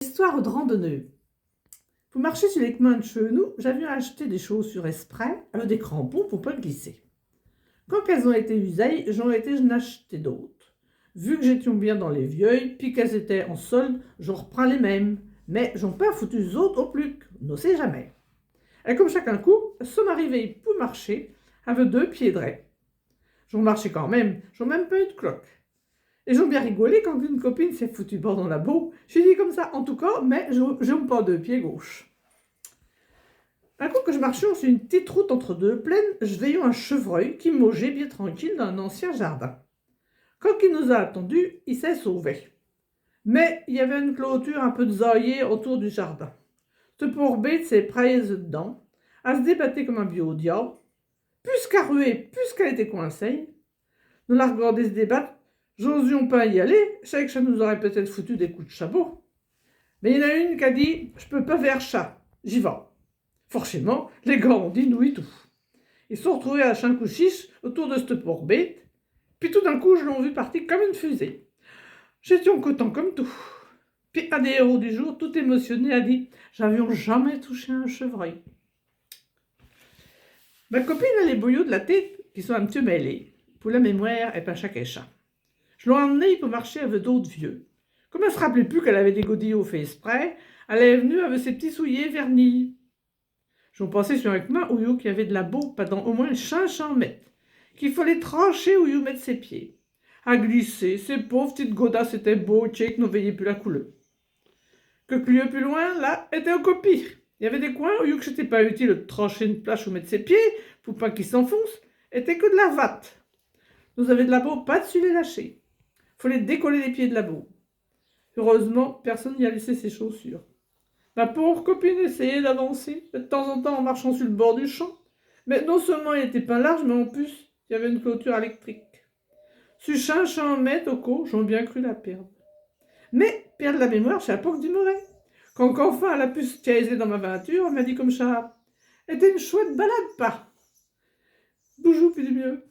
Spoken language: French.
Histoire de randonneux. Pour marcher sur les chemins de chez nous, j'avais acheté des chaussures exprès avec des crampons pour pas glisser. Quand elles ont été usées, j'en acheté d'autres. Vu que j'étais bien dans les vieilles, puis qu'elles étaient en solde, j'en reprends les mêmes. Mais j'en pas foutu les autres au plus, on ne sait jamais. Et comme chacun coup, sont arrivés pour marcher avec deux pieds droits. J'en marchais quand même, j'en même pas eu de cloque. Et j'ai bien rigolé quand une copine s'est foutue bord dans la boue. J'ai dit comme ça, en tout cas, mais je n'aime pas deux pieds gauche. Un coup que je marchais sur une petite route entre deux plaines, je veillais un chevreuil qui mangeait bien tranquille dans un ancien jardin. Quand il nous a attendus, il s'est sauvé. Mais il y avait une clôture un peu zaillée autour du jardin. Ce pauvre bête s'est prise dedans, elle se débattait comme un vieux au diable. Plus qu'à ruer, plus qu'elle était coincée. Nous la regardions se débattre. J'osions pas y aller, je savais que ça nous aurait peut-être foutu des coups de chapeau. Mais il y en a une qui a dit, je peux pas faire ça, j'y vais. Forcément, les gars ont dit nous et tout. Ils se sont retrouvés à 5 ou 6 autour de cette pauvre bête, puis tout d'un coup, je l'ai vu partir comme une fusée. J'étais en content comme tout. Puis un des héros du jour, tout émotionné, a dit, j'avions jamais touché un chevreuil. Ma copine a les boyaux de la tête qui sont un petit peu mêlés. Pour la mémoire, et pas chaque échat. Je l'ai emmenée pour marcher avec d'autres vieux. Comme elle ne se rappelait plus qu'elle avait des godillots faits exprès, elle est venue avec ses petits souliers vernis. J'en pensais sur un main où il y avait de la boue pendant au moins 500 mètres, qu'il fallait trancher où il mettre ses pieds. À glisser, ces pauvres petites godasses étaient beaux, tchèques, ne voyaient plus la couleur. Que plus loin, là, était encore pire. Il y avait des coins où que c'était pas utile de trancher une plage où mettre ses pieds, pour pas qu'ils s'enfoncent, était que de la vatte. Nous avions de la boue pas dessus les lâcher. Fallait décoller les pieds de la boue. Heureusement, personne n'y a laissé ses chaussures. Ma pauvre copine essayait d'avancer, de temps en temps en marchant sur le bord du champ. Mais non seulement il n'était pas large, mais en plus, il y avait une clôture électrique. Sur 500 mètres au coup, j'en ai bien cru la perdre. Mais, perdre la mémoire, c'est à l'époque du mauvais. Quand enfin elle a pu se tiaiser dans ma voiture, elle m'a dit comme ça, était une chouette balade, pas. Bonjour, puis du mieux.